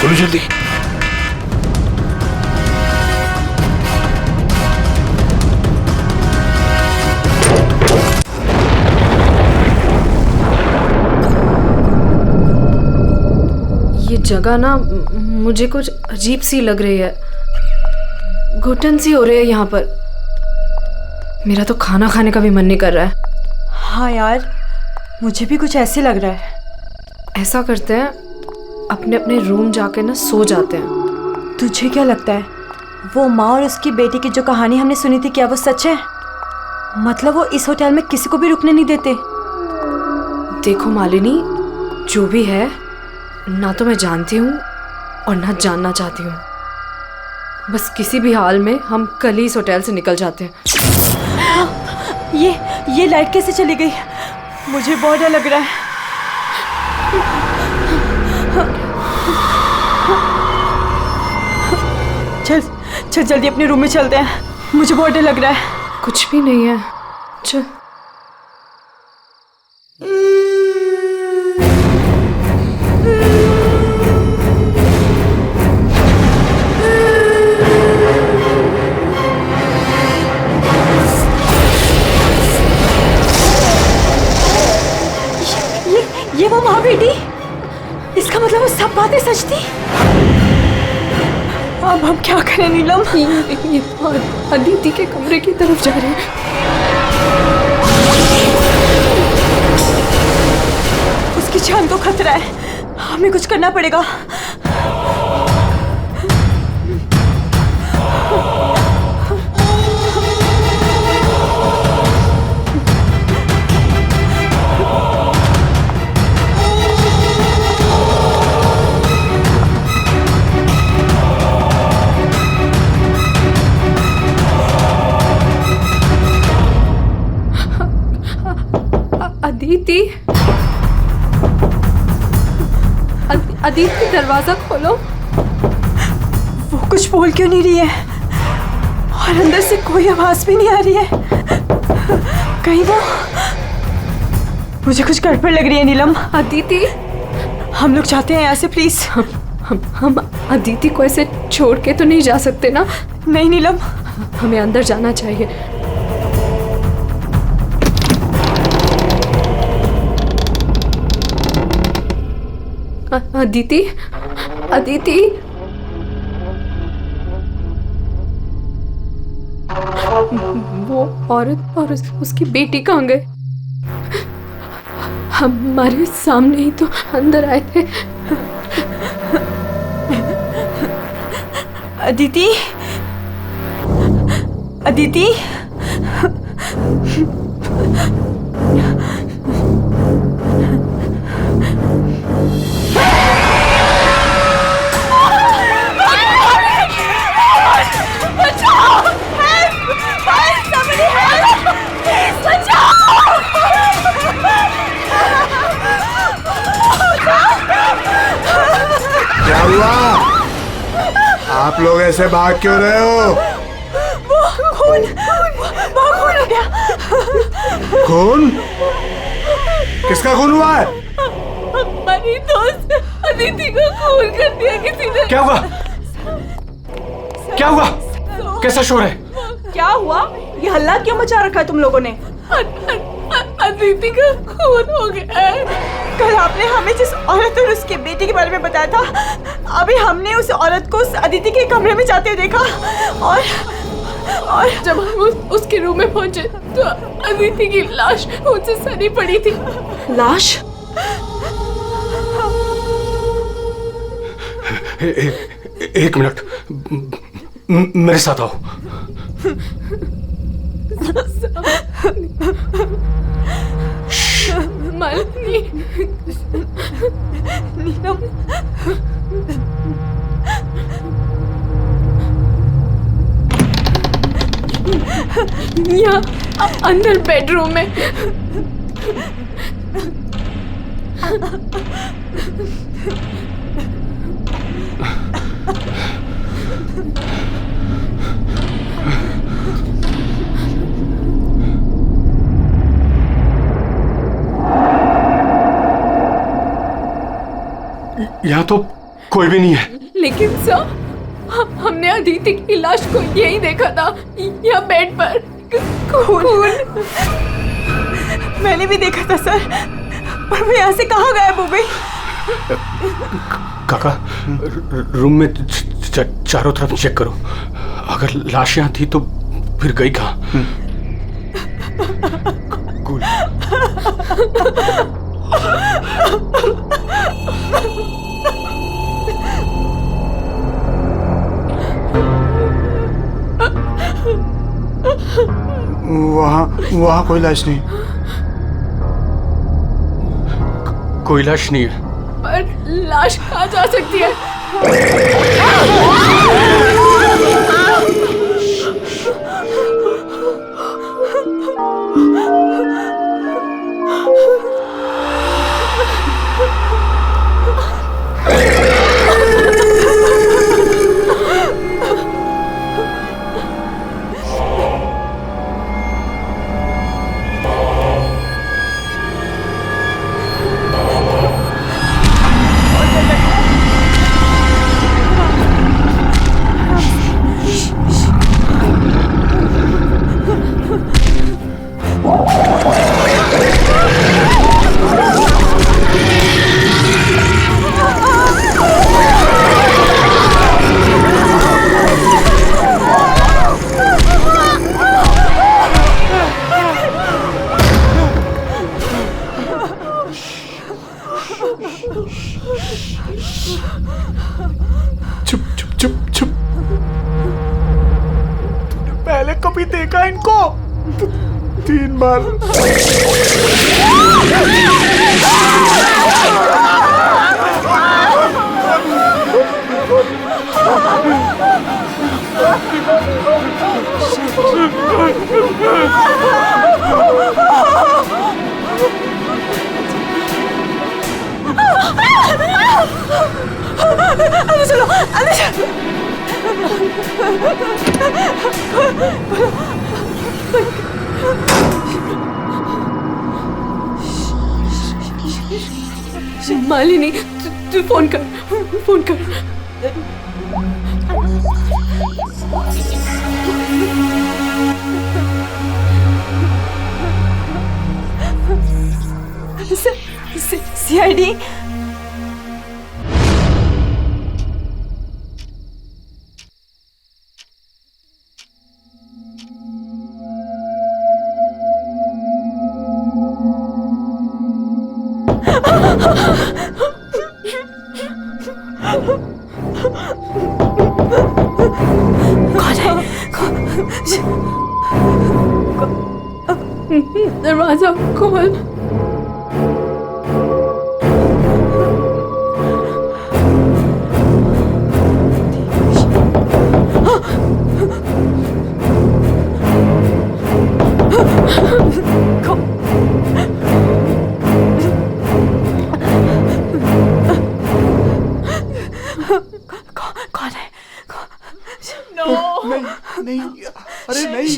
खोलो जल्दी। ये जगह ना मुझे कुछ अजीब सी लग रही है, घुटन सी हो रही है यहाँ पर। मेरा तो खाना खाने का भी मन नहीं कर रहा है। हाँ यार, मुझे भी कुछ ऐसे लग रहा है। ऐसा करते हैं, अपने अपने रूम जाके ना सो जाते हैं। तुझे क्या लगता है, वो माँ और उसकी बेटी की जो कहानी हमने सुनी थी, क्या वो सच है? मतलब वो इस होटल में किसी को भी रुकने नहीं देते। देखो मालिनी, जो भी है, ना तो मैं जानती हूँ और ना जानना चाहती हूँ। बस किसी भी हाल में हम कल ही इस होटल से निकल जाते हैं। ये लाइट कैसे चली गई? मुझे बहुत डर लग रहा है। चल जल्दी अपने रूम में चलते हैं, मुझे बहुत डर लग रहा है। कुछ भी नहीं है, चल। ये वो माँ बेटी, इसका मतलब वो सब बातें सच थी। अब हम क्या करें नीलम? ये अदिति के कमरे की तरफ जा रहे हैं। उसकी जान को खतरा है, हमें कुछ करना पड़ेगा। अदिति, अदिति दरवाजा खोलो। वो कुछ बोल क्यों नहीं रही है और अंदर से कोई आवाज भी नहीं आ रही है? कहीं वो, मुझे कुछ गड़बड़ लग रही है नीलम। अदिति, हम लोग जाते हैं यहाँ से प्लीज। हम अदिति को ऐसे छोड़ के तो नहीं जा सकते ना? नहीं नीलम, हमें अंदर जाना चाहिए। अदिति, अदिति, वो औरत और उसकी बेटी कहाँ गए? हमारे सामने ही तो अंदर आए थे। अदिति, अदिति, क्या हुआ? आप लोग ऐसे भाग क्यों रहे हो? वो खून हो गया। खून? किसका खून हुआ है? हमारी दोस्त अदिति को खून कर दिया किसी ने। क्या हुआ? क्या हुआ? कैसा शोर है? क्या हुआ? ये हल्ला क्यों मचा रखा है तुम लोगों ने? अदिति का खून हो गया है। कल आपने हमें जिस औरत और उसके बेटे के बारे में बताया था, अभी हमने उस औरत को उस अदिति के कमरे में जाते हुए देखा और जब हम उसके रूम में पहुंचे तो अदिति की लाश उनसे सनी पड़ी थी। लाश? एक मिनट, मेरे साथ आओ। मालिनी, नीलम, यहाँ अंदर बेडरूम में। यहाँ तो कोई भी नहीं है। लेकिन सर, हमने अदिति की लाश को यहीं देखा था, यहाँ बेड पर खून। मैंने भी देखा था सर, पर वो यहाँ से कहाँ गायब हो गई? काका, रूम में चारों तरफ चेक करो। अगर लाश यहाँ थी तो फिर गई कहाँ? कूल। वहाँ कोई लाश नहीं। कोई लाश नहीं है। पर लाश कहाँ जा सकती है? चुप चुप चुप चुप। तूने पहले कभी देखा इनको? 3 बार। अंदर चलो, अंदर चलो। मालिनी, तू फोन कर, फोन कर। सीआईडी। दरवाजा खोल। कौन है? नहीं, अरे नहीं।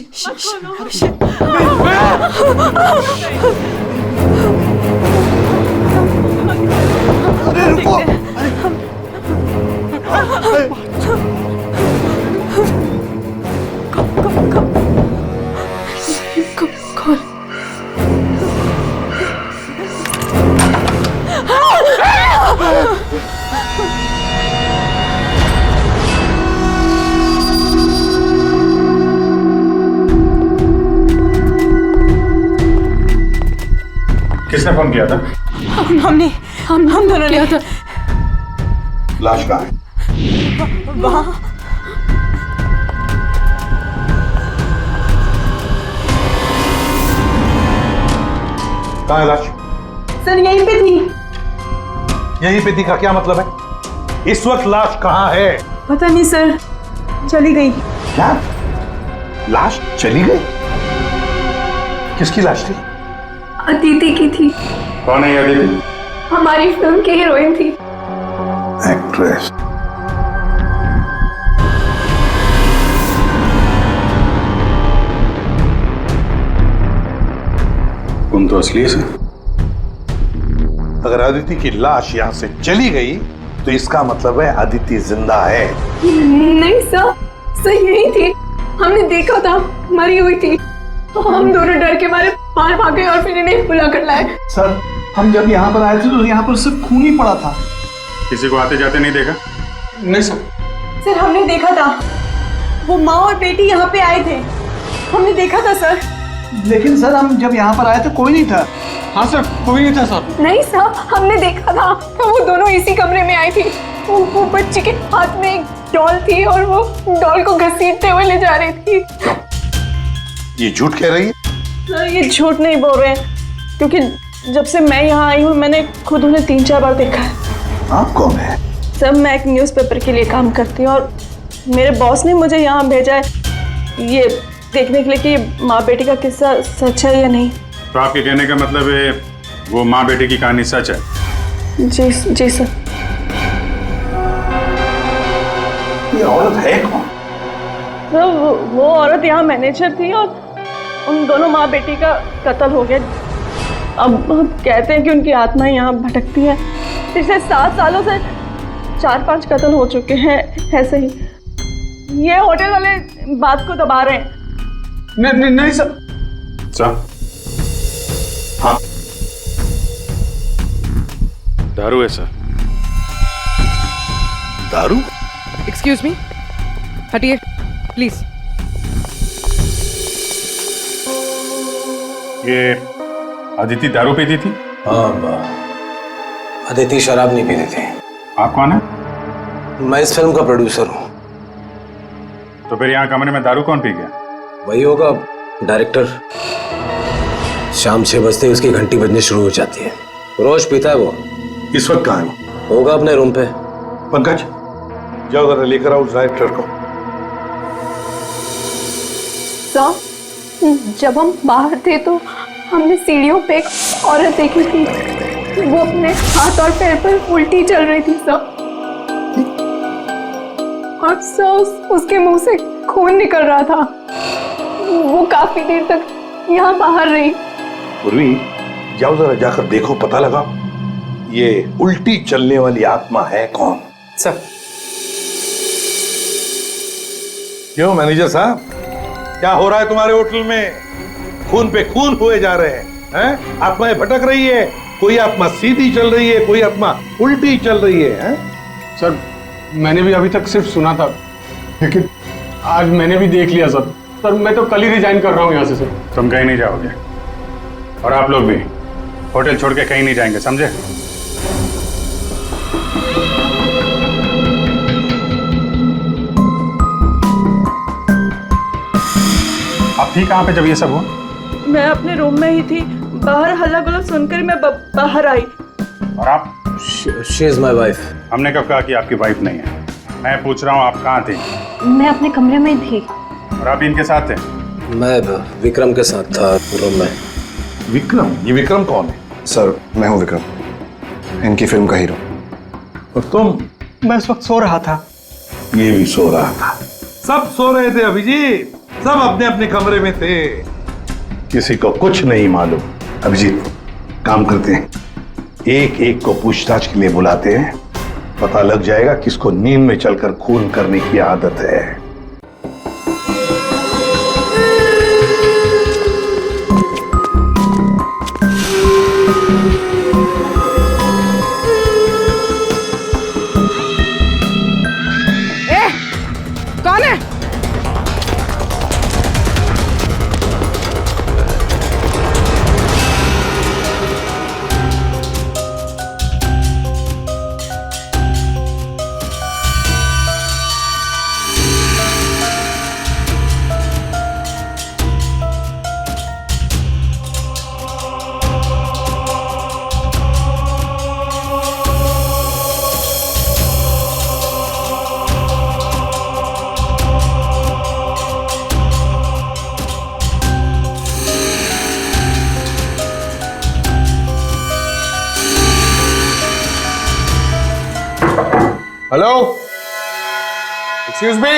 अरे रुको। कौन? किसने फोन किया था? हम दोनों ने किया था। लाश कहाँ है? वहाँ। कहाँ है लाश? सर यहीं पे थी। यहीं पे थी का क्या मतलब है? इस वक्त लाश कहाँ है? पता नहीं सर, चली गई। क्या? लाश चली गई? किसकी लाश थी? अदिति की थी। कौन है ये अदिति? हमारी फिल्म की हीरोइन थी। एक्ट्रेस। तुम तो असली से। अगर अदिति की लाश यहां से चली गई तो इसका मतलब है अदिति जिंदा है। नहीं सर यही थी, हमने देखा था मरी हुई थी। हम दोनों डर के मारे बाहर भागे और फिर इन्हें बुला कर लाए। सर हम जब यहाँ पर आए थे तो यहाँ पर सिर्फ खून ही पड़ा था। किसी को आते जाते नहीं देखा? नहीं सर। सर हमने देखा था, वो माँ और बेटी यहाँ पे आए थे, हमने देखा था सर। लेकिन सर हम जब यहाँ पर आए तो कोई नहीं था। हाँ सर, कोई नहीं था सर। नहीं सर हमने देखा था, वो दोनों इसी कमरे में आई थी। वो बच्ची के हाथ में एक डॉल थी और वो डॉल को घसीटते हुए ले जा रही थी। ये झूठ कह रही है? सर ये झूठ नहीं बोल रहे हैं, क्योंकि जब से मैं यहाँ आई हूँ मैंने खुद उन्हें 3-4 बार देखा है। आप कौन है? सर मैं एक न्यूज़पेपर के लिए काम करती हूँ और मेरे बॉस ने मुझे यहाँ भेजा है ये देखने के लिए कि माँ बेटी का किस्सा सच है या नहीं। तो आपके कहने का मतलब है वो माँ बेटी की कहानी सच है? जी सर। ये औरत है कौन? सर वो औरत यहाँ मैनेजर थी और उन दोनों माँ बेटी का कत्ल हो गया। अब कहते हैं कि उनकी आत्मा यहाँ भटकती है। पिछले 7 सालों से 4-5 कत्ल हो चुके हैं ऐसे ही। ये होटल वाले बात को दबा रहे हैं। नहीं सर। सर हाँ दारू है सर। दारू? एक्सक्यूज मी, हटिए प्लीज। ये अदिति दारू पीती थी? हाँ, अदिति शराब नहीं पीती थी। आप कौन है? मैं इस फिल्म का प्रोड्यूसर हूँ। तो फिर यहाँ कमरे में दारू कौन पी गया? वही होगा डायरेक्टर। शाम 6 बजते ही उसकी घंटी बजनी शुरू हो जाती है। रोज पीता है वो। इस वक्त कहाँ है? होगा अपने रूम पे। पंकज जाओ जरा लेकर आओ उस डायरेक्टर को। सर जब हम बाहर थे तो हमने सीढ़ियों पे एक औरत देखी थी, वो अपने हाथ और पैर पर उल्टी चल रही थी सर। और सर उसके मुंह से खून निकल रहा था। वो काफी देर तक यहाँ बाहर रही। पूर्वी जाओ जरा जाकर देखो, पता लगाओ ये उल्टी चलने वाली आत्मा है कौन। सर क्यों मैनेजर साहब, क्या हो रहा है तुम्हारे होटल में? खून पे खून हुए जा रहे हैं? आत्माएं भटक रही है, कोई आत्मा सीधी चल रही है, कोई आत्मा उल्टी चल रही है, हैं? सर मैंने भी अभी तक सिर्फ सुना था, लेकिन आज मैंने भी देख लिया सर। सर मैं तो कल ही रिजाइन कर रहा हूँ यहाँ से सर। तुम कहीं नहीं जाओगे और आप लोग भी होटल छोड़ के कहीं नहीं जाएंगे, समझे? आप थी कहाँ पे जब ये सब हुआ? मैं अपने रूम में ही थी, बाहर हल्ला गुल्ला सुनकर मैं बाहर आई। और आप? She is my wife. हमने कब कहा कि आपकी वाइफ नहीं है? मैं पूछ रहा हूँ आप कहाँ थे? मैं अपने कमरे में थी। और आप इनके साथ थे? मैं विक्रम के साथ था रूम में। विक्रम? ये विक्रम कौन है? सर मैं हूँ विक्रम, इनकी फिल्म का हीरो। और तुम? मैं इस वक्त सो रहा था। ये भी सो रहा था। सब सो रहे थे अभिजीत, सब अपने अपने कमरे में थे, किसी को कुछ नहीं मालूम। अभिजीत काम करते हैं, एक एक को पूछताछ के लिए बुलाते हैं, पता लग जाएगा किसको नींद में चलकर खून करने की आदत है। कौन है? Hello, excuse me.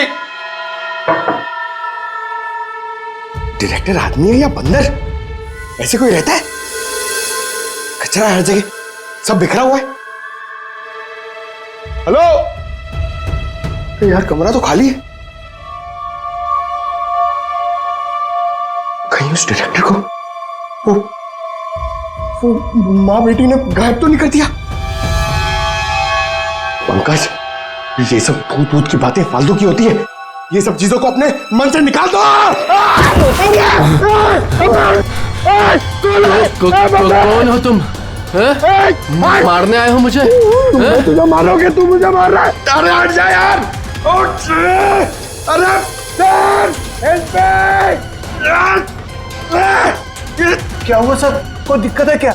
डायरेक्टर आदमी है या बंदर? ऐसे कोई रहता है? कचरा हर जगह, सब बिखरा हुआ है। हेलो। यार कमरा तो खाली है, कहीं उस डायरेक्टर को वो माँ बेटी ने गायब तो नहीं कर दिया? पंकज, ये सब भूत भूत की बातें फालतू की होती है, ये सब चीजों को अपने मन से निकाल दो। कौन हो तुम? मारने आए हो मुझे? तुझे मारोगे, तू मुझे मार रहा है। अरे हट जा यार, उठ। अरे क्या हुआ सर, कोई दिक्कत है क्या?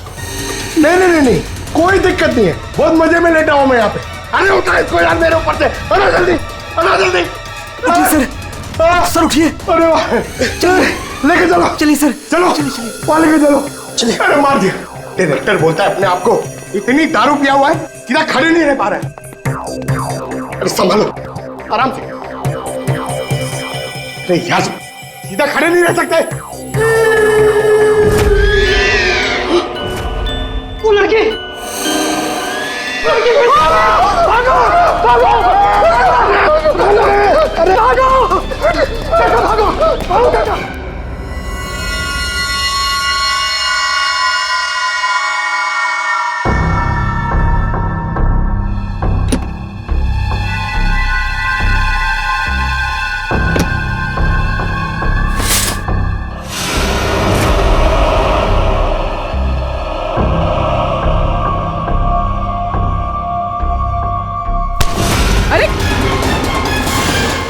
नहीं, कोई दिक्कत नहीं है, बहुत मजे में लेटा हूं मैं यहाँ पे। अरे उठा इसको यार मेरे ऊपर से, अरे जल्दी। उठिए सर उठिए। अरे वाह, लेके चलो। चलिए सर, चलो वहां लेके चलो। चलिए। अरे मार दिया। डायरेक्टर बोलता है अपने आप को इतनी दारू पिया हुआ है, सीधा खड़े नहीं रह पा रहा है। अरे संभालो, आराम से। अरे यार, सीधा खड़े नहीं रह सकते। वो लड़की भागो। अरे भागो।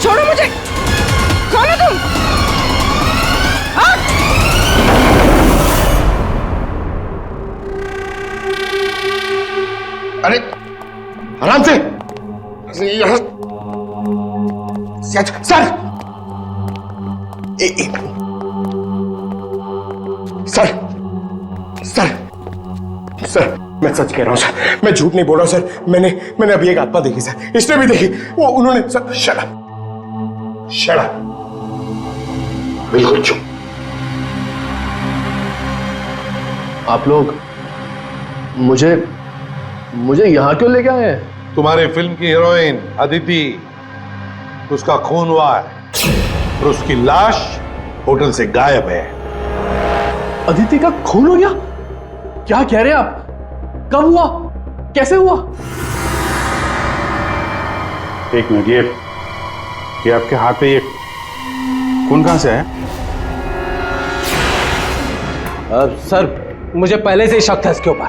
छोड़ो मुझे, कौन हो तुम? अरे आराम से। सर सर मैं सच कह रहा हूं सर, मैं झूठ नहीं बोल रहा हूं सर। मैंने अभी एक आत्मा देखी सर, इसने भी देखी। वो उन्होंने सर। शट अप, बिल्कुल चुप। आप लोग मुझे यहाँ क्यों लेके आए हैं? तुम्हारी फिल्म की हीरोइन अदिति, उसका खून हुआ है और उसकी लाश होटल से गायब है। अदिति का खून हो गया? क्या कह रहे हैं आप? कब हुआ? कैसे हुआ? एक मिनट, ये आपके हाथ पे ये खून कहां से है? सर, मुझे पहले से ही शक था इसके ऊपर।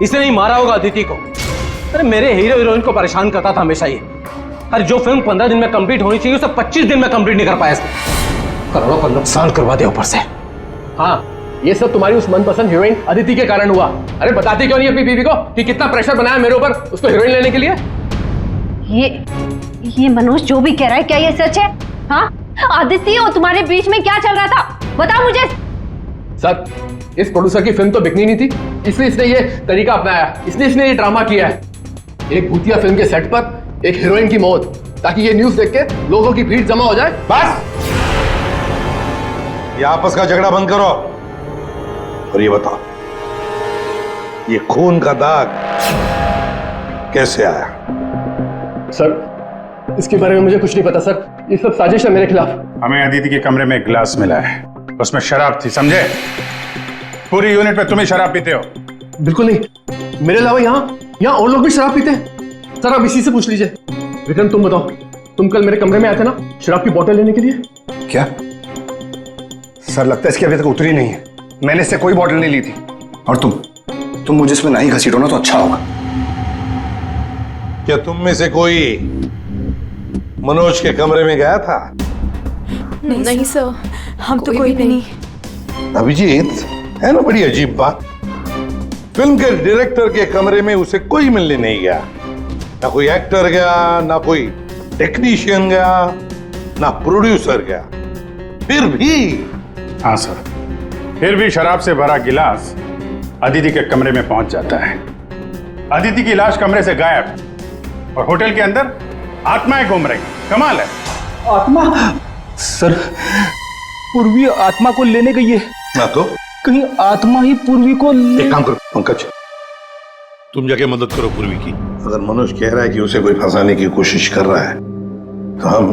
इसने नहीं मारा होगा अदिति को। अरे मेरे हीरो हीरोइन को परेशान करता था हमेशा ये। अरे जो फिल्म 15 दिन में कंप्लीट होनी चाहिए उसे 25 दिन में कंप्लीट नहीं कर पाया इसने। करोड़ों का नुकसान करवा दिया ऊपर से। हाँ, ये सब तुम्हारी उस मनपसंद हीरोइन अदिति के कारण हुआ। अरे बताती क्यों नहीं अपनी बीवी को कि कितना प्रेशर बनाया मेरे ऊपर उसको हीरोइन लेने के लिए? ये मनोज जो भी कह रहा है, क्या ये सच है? हाँ, आदित्य और तुम्हारे बीच में क्या चल रहा था, बताओ मुझे। सर, इस प्रोड्यूसर की फिल्म तो बिकनी नहीं थी, इसलिए इसने ये तरीका अपनाया, इसने ये ड्रामा किया है। एक भूतिया फिल्म के सेट पर एक हीरोइन की मौत, ताकि ये न्यूज़ देख के लोगों की भीड़ जमा हो जाए। बस, ये आपस का झगड़ा बंद करो और ये बताओ, ये खून का दाग कैसे आया? सर, इसके बारे में मुझे कुछ नहीं पता सर, ये सब साजिश है मेरे खिलाफ। हमें अदिति के कमरे में एक गिलास मिला है, उसमें शराब थी, समझे? पूरी यूनिट में तुम ही शराब पीते हो। बिल्कुल नहीं, मेरे अलावा यहाँ और लोग भी शराब पीते हैं। सर, आप इसी से पूछ लीजिए। विक्रम, तुम बताओ, तुम कल मेरे कमरे में आए थे ना शराब की बोतल लेने के लिए? क्या सर, लगता है इसकी अभी तक उतरी नहीं है। मैंने इससे कोई बोतल नहीं ली थी। और तुम मुझे इसमें नहीं घसीटो ना तो अच्छा होगा। क्या तुम में से कोई मनोज के कमरे में गया था? नहीं सर, हम तो कोई भी नहीं। अभिजीत, है ना बड़ी अजीब बात। फिल्म के डायरेक्टर के कमरे में उसे कोई मिलने नहीं गया, ना कोई एक्टर गया, ना कोई टेक्नीशियन गया, ना प्रोड्यूसर गया। फिर भी हाँ सर, फिर भी शराब से भरा गिलास अदिति के कमरे में पहुंच जाता है। अदिति की लाश कमरे से गायब और होटल के अंदर आत्माएं घूम रही। कमाल है। आत्मा? सर, पूर्वी आत्मा को लेने गई है। ना तो कहीं आत्मा ही पूर्वी को एक काम करो पंकज, तुम जाके मदद करो पूर्वी की। अगर मनोज कह रहा है कि उसे कोई फंसाने की कोशिश कर रहा है तो हम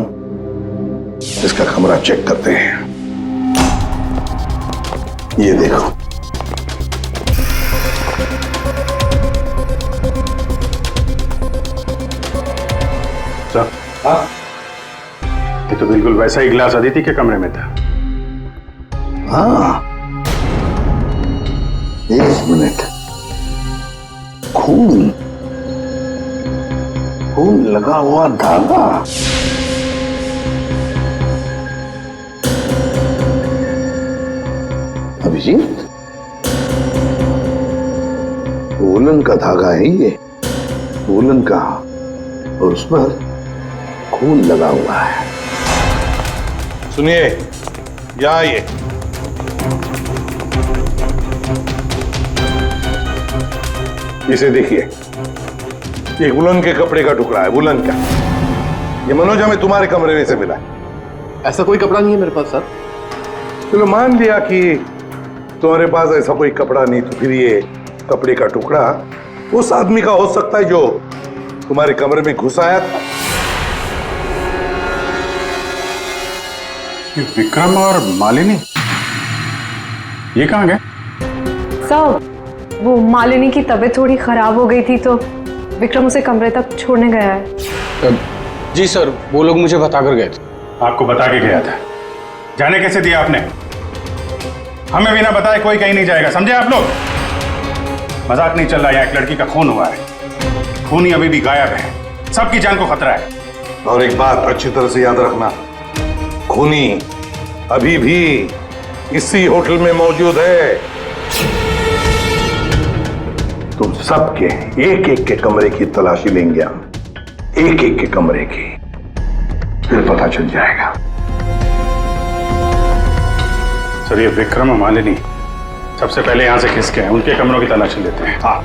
इसका कमरा चेक करते हैं। ये देखो, सर, ये तो बिल्कुल वैसा ही गिलास अदिति के कमरे में था। हाँ, एक मिनट, खून खून लगा हुआ धागा। अभिजीत, वूलन का धागा है ये, वूलन का, और उस पर खून लगा हुआ है। सुनिए, या ये इसे देखिए, ये वुलन के कपड़े का टुकड़ा है, वुलन का। ये मनोज हमें तुम्हारे कमरे में से मिला है। ऐसा कोई कपड़ा नहीं है मेरे पास सर। चलो मान लिया कि तुम्हारे पास ऐसा कोई कपड़ा नहीं, तो फिर ये कपड़े का टुकड़ा उस आदमी का हो सकता है जो तुम्हारे कमरे में घुस आया था। ये विक्रम और मालिनी ये कहाँ गए? सर, वो मालिनी की तबीयत थोड़ी खराब हो गई थी तो विक्रम उसे कमरे तक छोड़ने गया है। जी सर, वो लोग मुझे बता कर गए थे। आपको बता के गया था? जाने कैसे दिया आपने? हमें बिना बताए कोई कहीं नहीं जाएगा, समझे आप लोग? मजाक नहीं चल रहा, यहाँ एक लड़की का खून हुआ है, खूनी अभी भी गायब है, सबकी जान को खतरा है। और एक बात अच्छी तरह से याद रखना, खूनी अभी भी इसी होटल में मौजूद है। तुम सबके एक एक के कमरे की तलाशी लेंगे हम, एक एक के कमरे की, फिर पता चल जाएगा। सर, ये विक्रम और मालिनी सबसे पहले यहां से खिसके हैं, उनके कमरों की तलाशी लेते हैं। हाँ,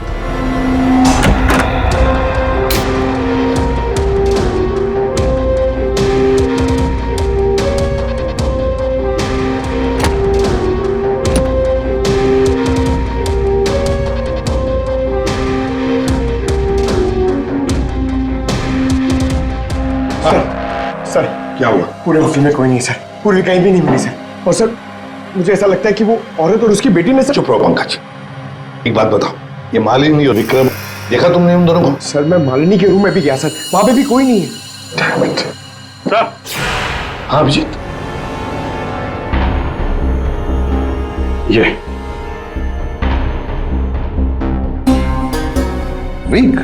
सर, क्या हुआ? पूरे होटल में कोई नहीं सर, पूर्वी कहीं भी नहीं मिली सर। और सर, मुझे ऐसा लगता है कि वो औरत और उसकी बेटी ने सर। चुप रहो पंकज, एक बात बताओ, ये मालिनी और विक्रम देखा तुमने उन दोनों को? सर, मैं मालिनी के रूम में भी गया सर, वहां पे भी कोई नहीं है। Damn it. सर, हाँ अभिजीत, ये विग,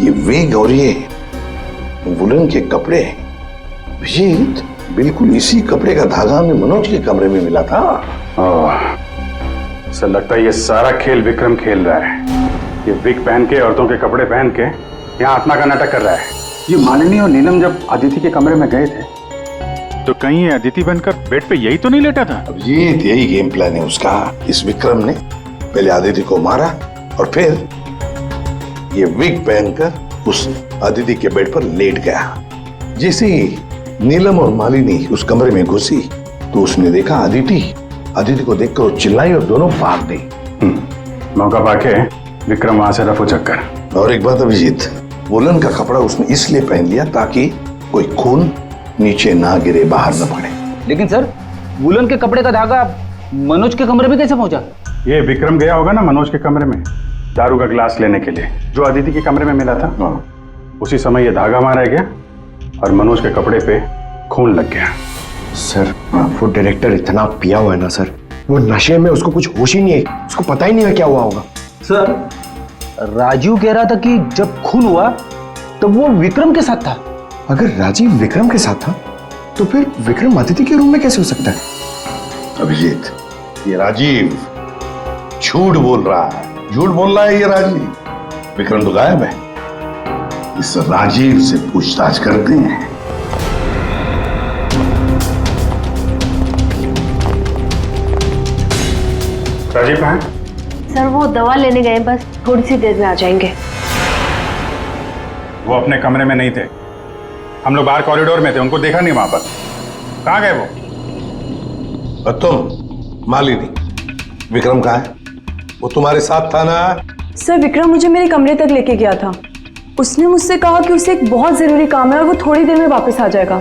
ये विग और ये वुलन के कपड़े, अभिजीत बिल्कुल इसी कपड़े का धागा हमें मनोज के कमरे में मिला था। सर, लगता है ये सारा खेल विक्रम खेल रहा है। ये विग पहन के, औरतों के कपड़े पहन के यहाँ आत्मा का नाटक कर रहा है। ये मालिनी और नीलम जब अदिति के कमरे में गए थे तो कहीं ये अदिति बनकर बेड पे यही तो नहीं लेटा था? अभिजीत, यही गेम प्लान है उसका। इस विक्रम ने पहले अदिति को मारा और फिर ये विग पहनकर उस अदिति के बेड पर लेट गया। जैसे ही नीलम और मालिनी उस कमरे में घुसी तो उसने देखा अदिति को देखकर वो चिल्लाई और दोनों भाग गई। मौका पाके विक्रम वहां से रफू चक्कर। और एक बात अभिजीत, वुलन का कपड़ा उसने इसलिए पहन लिया ताकि कोई खून नीचे ना गिरे, बाहर न पड़े। लेकिन सर, वुलन के कपड़े का धागा मनोज के कमरे में कैसे पहुंचा? ये विक्रम गया होगा ना मनोज के कमरे में दारू का गिलास लेने के लिए, जो अदिति के कमरे में मिला था। उसी समय ये धागा मारा गया और मनोज के कपड़े पे खून लग गया। सर, वो डायरेक्टर इतना पिया हुआ है ना सर, वो नशे में उसको कुछ होश ही नहीं है, उसको पता ही नहीं है क्या हुआ होगा। सर, राजीव कह रहा था कि जब खून हुआ तब वो विक्रम के साथ था। अगर राजीव विक्रम के साथ था तो फिर विक्रम अदिति के रूम में कैसे हो सकता है? अभिजीत, ये राजीव झूठ बोल रहा है, झूठ बोल रहा है ये राजीव। विक्रम तो गायब है, इस राजीव से पूछताछ करते हैं। राजीव कहाँ है? सर, वो दवा लेने गए, बस थोड़ी सी देर में आ जाएंगे। वो अपने कमरे में नहीं थे, हम लोग बाहर कॉरिडोर में थे, उनको देखा नहीं वहां पर। कहाँ गए वो? और तुम मालिनी, विक्रम कहाँ है? वो तुम्हारे साथ था ना? सर विक्रम मुझे मेरे कमरे तक लेके गया था। उसने मुझसे कहा कि उसे एक बहुत जरूरी काम है और वो थोड़ी देर में वापस आ जाएगा,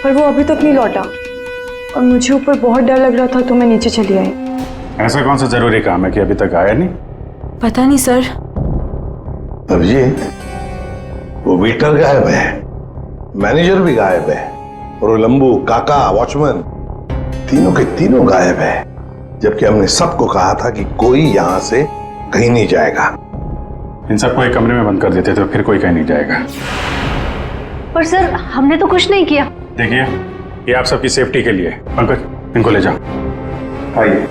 पर वो अभी तक नहीं लौटा और मुझे ऊपर बहुत डर लग रहा था तो मैं नीचे चली आई। ऐसा कौन सा जरूरी काम है कि अभी तक आया नहीं? पता नहीं सर। अभिजीत, वो वेटर गायब है, मैनेजर भी गायब है, और वो लंबू, काका, वॉचमैन, तीनों के तीनों गायब है, जबकि हमने सबको कहा था कि कोई यहां से कहीं नहीं जाएगा। इन सबको एक कमरे में बंद कर देते तो फिर कोई कहीं नहीं जाएगा। पर सर हमने तो कुछ नहीं किया। देखिए, ये आप सबकी सेफ्टी के लिए। पंकज, इनको ले जाओ। आइए।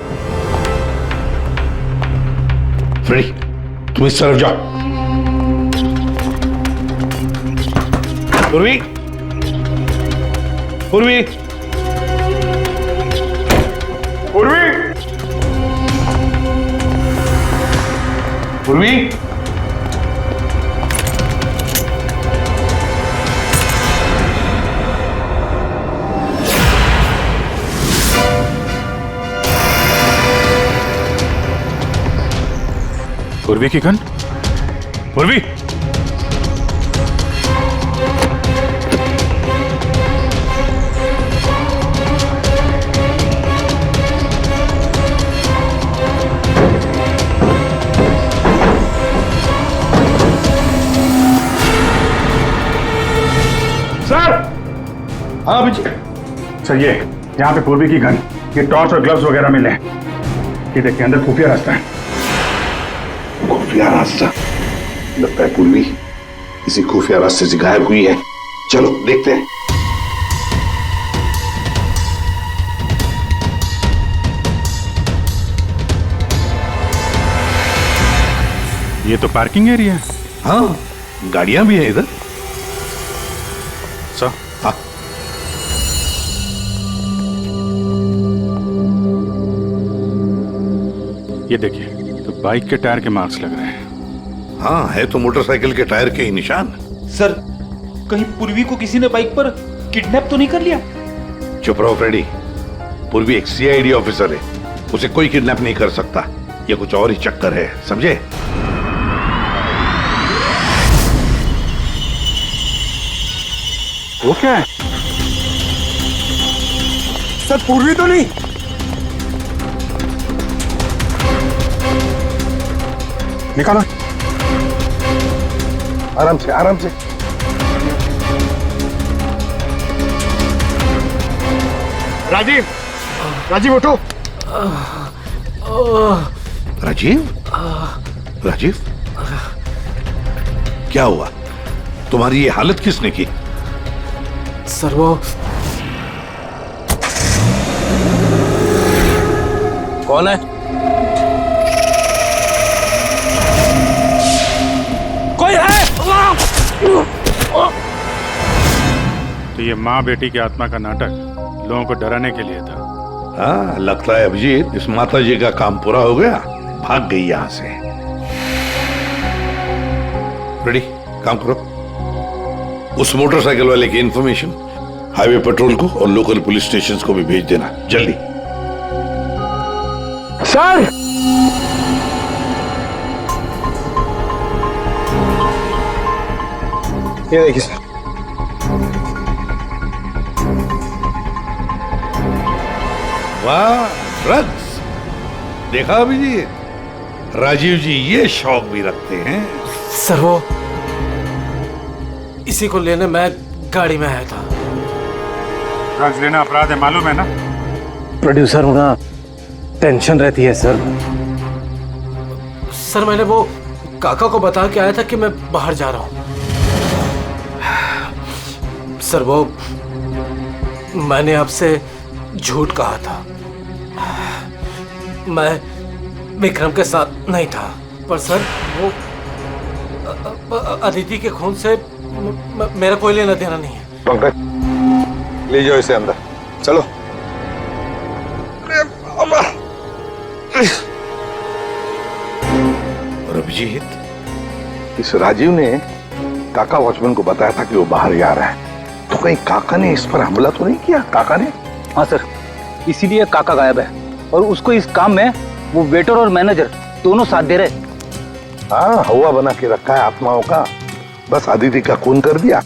फ्रेडी, तुम इस तरफ जाओ। पूर्वी, पूर्वी, पूर्वी, पूर्वी, पूर्वी की गन। पूर्वी, सर। हाँ अभिजीत। सर ये यहाँ पे पूर्वी की गन, ये टॉर्च और ग्लव्स वगैरह मिले हैं। ये देखिए, अंदर खुफिया रास्ता है। खुफिया रास्ता? लगता है पूर्वी किसी खुफिया रास्ते से गायब हुई है। चलो देखते हैं। ये तो पार्किंग एरिया है। हाँ, गाड़ियां भी हैं इधर। सर, हाँ, ये देखिए, तो बाइक के टायर के मार्क्स लग रहे हैं। हाँ, है तो मोटरसाइकिल के टायर के ही निशान। सर कहीं पूर्वी को किसी ने बाइक पर किडनैप तो नहीं कर लिया? चुप रहो फ्रेडी। पूर्वी एक सीआईडी ऑफिसर है, उसे कोई किडनैप नहीं कर सकता। ये कुछ और ही चक्कर है, समझे? वो क्या है? सर पूर्वी तो नहीं? निकालो। आराम से, आराम से। राजीव, राजीव उठो। राजीव, राजीव, क्या हुआ? तुम्हारी ये हालत किसने की? सर वो कौन है? कोई है? तो ये माँ बेटी की आत्मा का नाटक लोगों को डराने के लिए था। हाँ, लगता है अभिजीत इस माता जी का काम पूरा हो गया, भाग गई यहां से। रेडी, काम करो। उस मोटरसाइकिल वाले की इंफॉर्मेशन हाईवे पेट्रोल को और लोकल पुलिस स्टेशन को भी भेज देना, जल्दी। सर, ये देखिए सर। वाह, ड्रग्स! देखा अभिजीत, राजीव जी ये शौक भी रखते हैं। सर वो इसी को लेने मैं गाड़ी में आया था। ड्रग्स लेना अपराध है, मालूम है ना? प्रोड्यूसर होना टेंशन रहती है सर। सर मैंने वो काका को बता के आया था कि मैं बाहर जा रहा हूं। सर वो मैंने आपसे झूठ कहा था। मैं विक्रम के साथ नहीं था, पर सर वो अदिति के खून से मेरा कोई लेना देना नहीं है। पंकज, ले जाओ इसे अंदर, चलो। और अभिजीत, इस राजीव ने काका वॉचमैन को बताया था कि वो बाहर जा रहा है, तो कहीं काका ने इस पर हमला तो नहीं किया? काका ने? हाँ सर, इसीलिए काका गायब है और उसको इस काम में वो वेटर और मैनेजर दोनों साथ दे रहे। हाँ, हवा बना के रखा है आत्माओं का। बस अदिति का खून कर दिया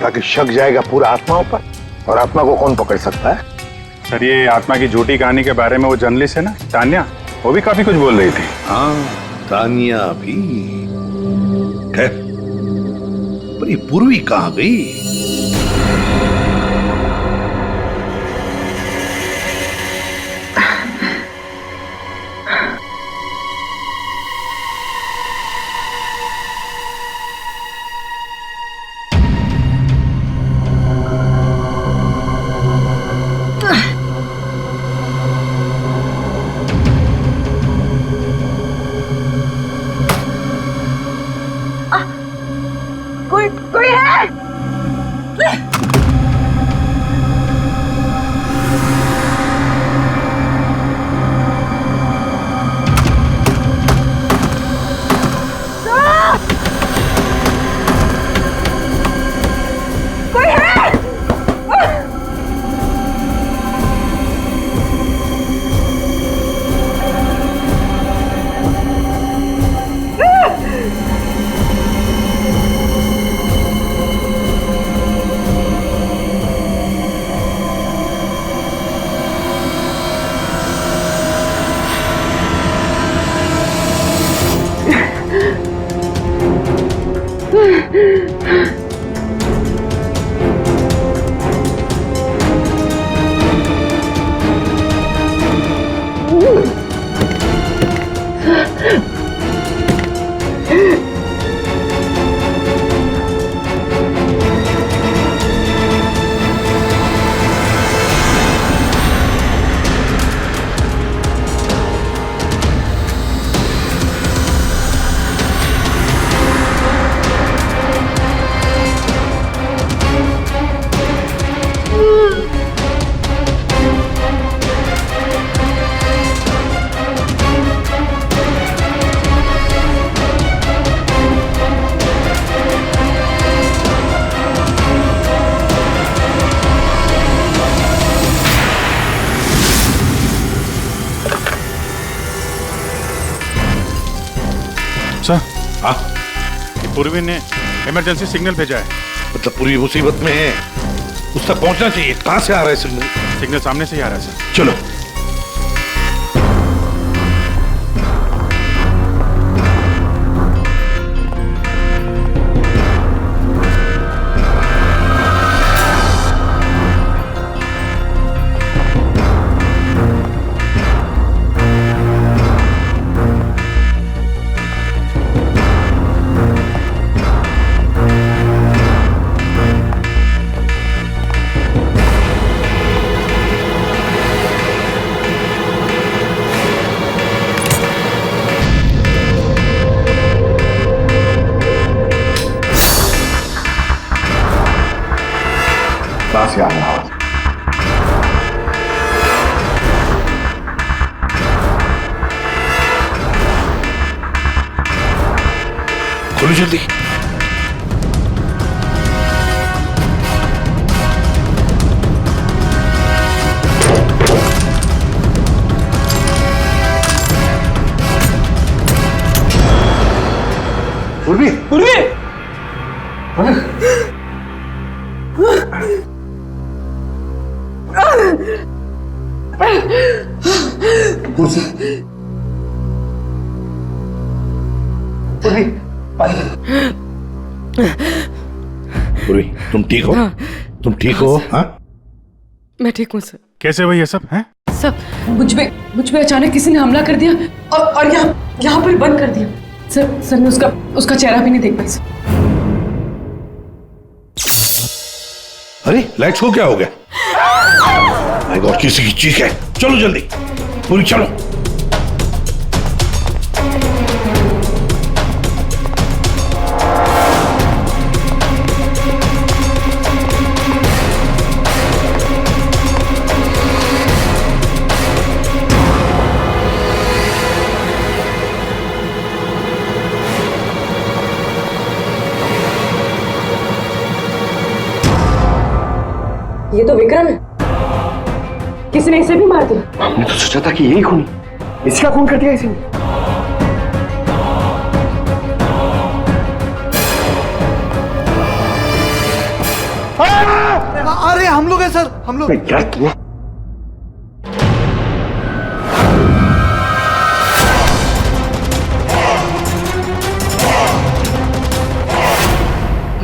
ताकि शक जाएगा पूरा आत्माओं पर, और आत्मा को कौन पकड़ सकता है? सर, ये आत्मा की झूठी कहानी के बारे में वो जर्नलिस्ट है ना तान्या, वो भी काफी कुछ बोल रही थी। हाँ, तानिया भी। खैर, पर ये पूर्वी कहाँ गई? कोई है? हाँ, पूर्वी ने इमरजेंसी सिग्नल भेजा है। मतलब पूरी मुसीबत में है, उस तक पहुंचना चाहिए। कहां से आ रहा है सिग्नल? सिग्नल सामने से ही आ रहा है सर। चलो। सांस आ रहा है। खोलो जल्दी। पूर्वी, पूर्वी! कुर्सी। पूर्वी, पूर्वी, तुम ठीक हो? तुम ठीक हो? हाँ? मैं ठीक हूँ सर। कैसे हुई ये सब है? सब मुझ पे अचानक किसी ने हमला कर दिया और यहाँ पर बंद कर दिया। सर मैं उसका चेहरा भी नहीं देख पाई सर। अरे लाइट्स को क्या हो गया? माय गॉड, किसी की चीख है। चलो जल्दी, पूरी चलो। ये तो विक्रम है, किसी ने इसे भी मार दिया। हमने तो सोचा था कि यही खूनी, इसका खून कर दिया इसी ने। अरे हम लोग हैं सर, हम लोग। क्या किया?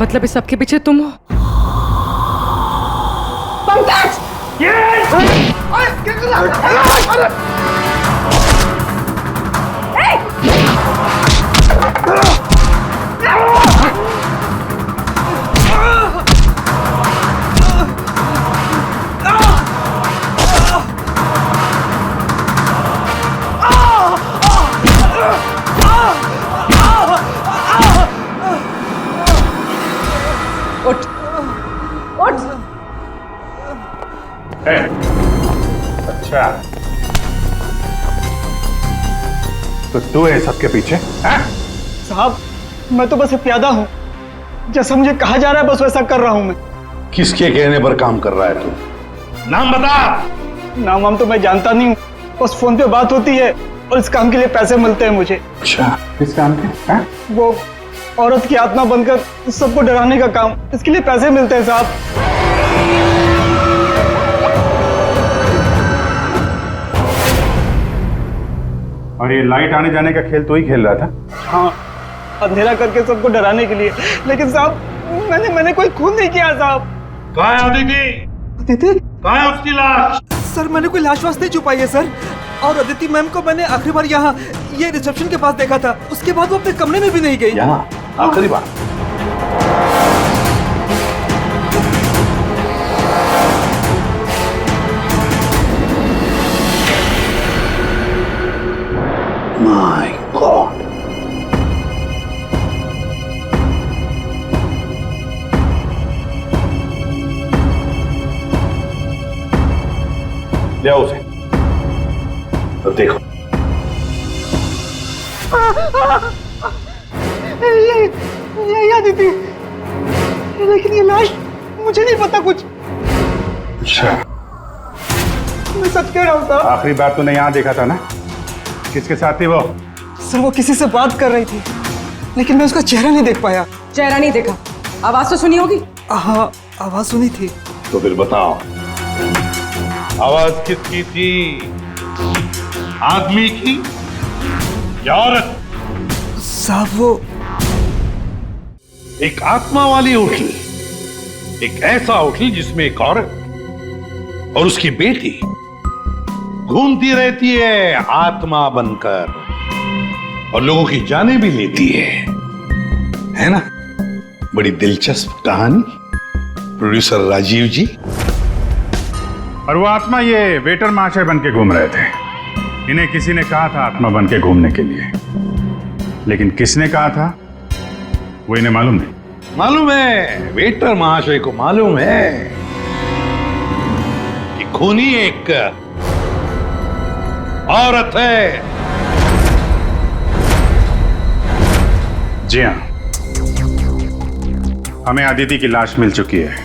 मतलब इस सबके पीछे तुम हो? पंकज! अच्छा, तो तू है सबके पीछे? साहब मैं तो बस एक प्यादा हूँ, जैसा मुझे कहा जा रहा है बस वैसा कर रहा हूँ मैं। किसके कहने पर काम कर रहा है तू? नाम बता। नाम वाम तो मैं जानता नहीं हूँ, बस फोन पे बात होती है और इस काम के लिए पैसे मिलते हैं मुझे। अच्छा, किस काम के? वो औरत की आत्मा बनकर सबको डराने का काम, इसके लिए पैसे मिलते हैं साहब। और ये लाइट आने जाने का खेल तो ही खेल रहा था? हाँ, अंधेरा करके सबको डराने के लिए। लेकिन साहब मैंने कोई खून नहीं किया साहब। कहाँ है अदिति? अदिति? कहाँ है उसकी लाश? सर मैंने कोई लाश वाश नहीं छुपाई है सर, और अदिति मैम को मैंने आखिरी बार यहाँ ये रिसेप्शन के पास देखा था, उसके बाद वो अपने कमरे में भी नहीं गई। यहाँ आखिरी बार? My God. ले आओ उसे। तो देखो। ये अदिति, लेकिन ये लाश मुझे नहीं पता कुछ। अच्छा, मैं सच कह रहा हूँ साहब। आखिरी बार तूने यहाँ देखा था ना? किसके साथ थी वो? सर वो किसी से बात कर रही थी, लेकिन मैं उसका चेहरा नहीं देख पाया। चेहरा नहीं देखा, आवाज तो सुनी होगी। हाँ आवाज सुनी थी। तो फिर बताओ, आवाज किसकी थी? आदमी की या औरत? साहब वो एक आत्मा वाली होटल, एक ऐसा होटल जिसमें एक औरत और उसकी बेटी घूमती रहती है आत्मा बनकर और लोगों की जानें भी लेती है ना? बड़ी दिलचस्प कहानी प्रोड्यूसर राजीव जी। और वो आत्मा ये वेटर महाशय बन के घूम रहे थे। इन्हें किसी ने कहा था आत्मा बन के घूमने के लिए, लेकिन किसने कहा था वो इन्हें मालूम नहीं। मालूम है, वेटर महाशय को मालूम है कि खूनी एक औरत है। जी हाँ, हमें अदिति की लाश मिल चुकी है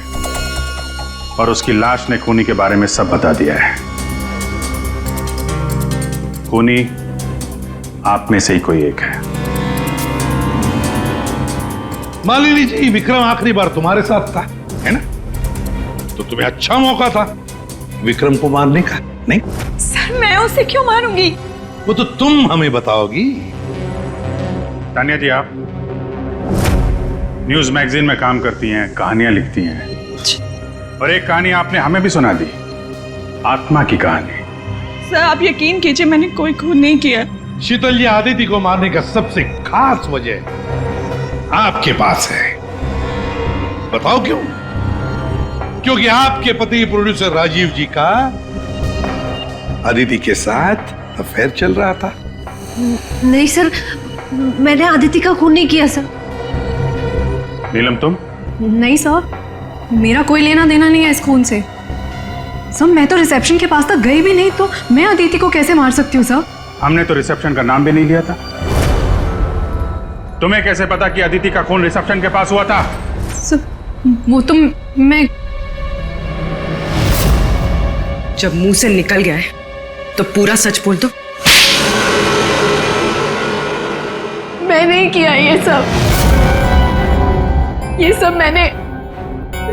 और उसकी लाश ने खूनी के बारे में सब बता दिया है। खूनी आप में से ही कोई एक है। मालिनी जी, विक्रम आखिरी बार तुम्हारे साथ था, है ना? तो तुम्हें अच्छा मौका था विक्रम को मारने का, नहीं? सर मैं उसे क्यों मारूंगी? वो तो तुम हमें बताओगी। तानिया जी, आप न्यूज मैगजीन में काम करती हैं, कहानियां लिखती हैं, और एक कहानी आपने हमें भी सुना दी, आत्मा की कहानी। सर आप यकीन कीजिए मैंने कोई खून नहीं किया। शीतल जी, आदिति को मारने का सबसे खास वजह आपके पास है। बताओ क्यों? क्योंकि आपके पति प्रोड्यूसर राजीव जी का आदिति के साथ अफेयर चल रहा था। नहीं सर, मैंने आदिति का खून नहीं किया सर। नीलम तुम? नहीं सर, मेरा कोई लेना देना नहीं है इस खून से। सर मैं तो रिसेप्शन के पास तक गई भी नहीं, तो मैं अदिति को कैसे मार सकती हूँ सर? हमने तो रिसेप्शन का नाम भी नहीं लिया था। तुम्हें कैसे पता कि अदिति का खून रिसेप्शन के पास हुआ था? सर वो तो मैं जब मुंह से निकल गया है तो पूरा सच बोल दो। मैंने ही किया ये सब मैंने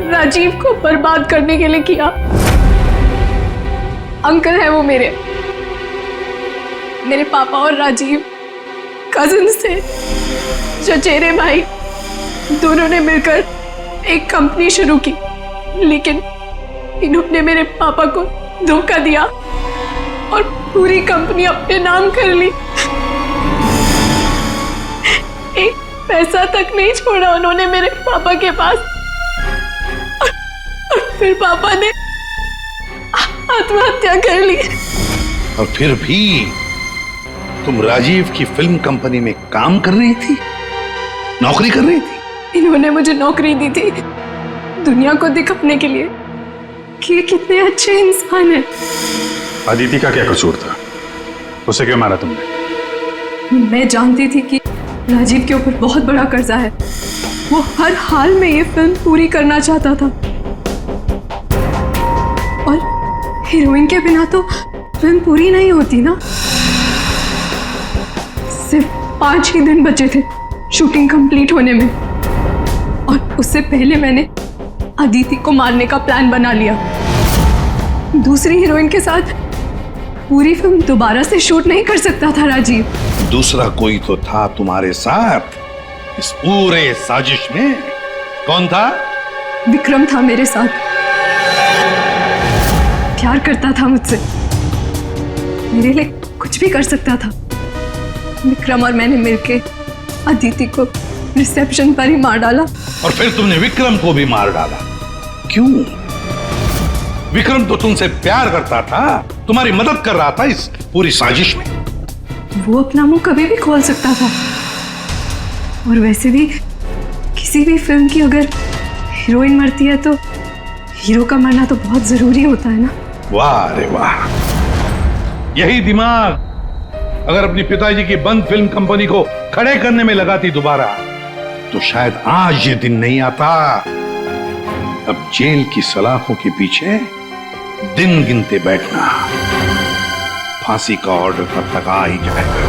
राजीव को बर्बाद करने के लिए किया। अंकल है वो मेरे पापा और राजीव कजिन्स थे, चचेरे भाई। दोनों ने मिलकर एक कंपनी शुरू की, लेकिन इन्होंने मेरे पापा को धोखा दिया और पूरी कंपनी अपने नाम कर ली। एक पैसा तक नहीं छोड़ा उन्होंने मेरे पापा के पास। और फिर पापा ने आत्महत्या कर ली। और फिर भी तुम राजीव की फिल्म कंपनी में काम कर रही थी, नौकरी कर रही थी। इन्होंने मुझे नौकरी दी थी दुनिया को दिखाने के लिए कि ये कितने अच्छे इंसान हैं। अदिति का क्या कसूर था? उसे क्यों मारा तुमने? मैं जानती थी कि राजीव के ऊपर बहुत बड़ा कर्जा है। वो हर हाल में ये फिल्म पूरी करना चाहता था और हीरोइन के बिना तो फिल्म पूरी नहीं होती ना। सिर्फ 5 ही दिन बचे थे शूटिंग कंप्लीट होने में और उससे पहले मैंने अदिति को मारने का प्लान बना लिया। दूसरी हीरोइन के साथ पूरी फिल्म दोबारा से शूट नहीं कर सकता था राजीव। दूसरा कोई तो था तुम्हारे साथ इस पूरे साजिश में। कौन था? विक्रम था मेरे साथ। प्यार करता था मुझसे, मेरे लिए कुछ भी कर सकता था। विक्रम और मैंने मिलके अदिति को रिसेप्शन पर ही मार डाला। और फिर तुमने विक्रम को भी मार डाला। क्यों? विक्रम तो तुमसे प्यार करता था, तुम्हारी मदद कर रहा था इस पूरी साजिश में। वो अपना मुंह कभी भी खोल सकता था। और वैसे भी किसी भी फिल्म की अगर हीरोइन मरती है तो हीरो का मरना तो बहुत जरूरी होता है ना। वाह रे वाह, यही दिमाग अगर अपनी पिताजी की बंद फिल्म कंपनी को खड़े करने में लगाती दोबारा, तो शायद आज ये दिन नहीं आता। अब जेल की सलाखों के पीछे दिन गिनते बैठना, फांसी का ऑर्डर कब तक आ ही जाएगा।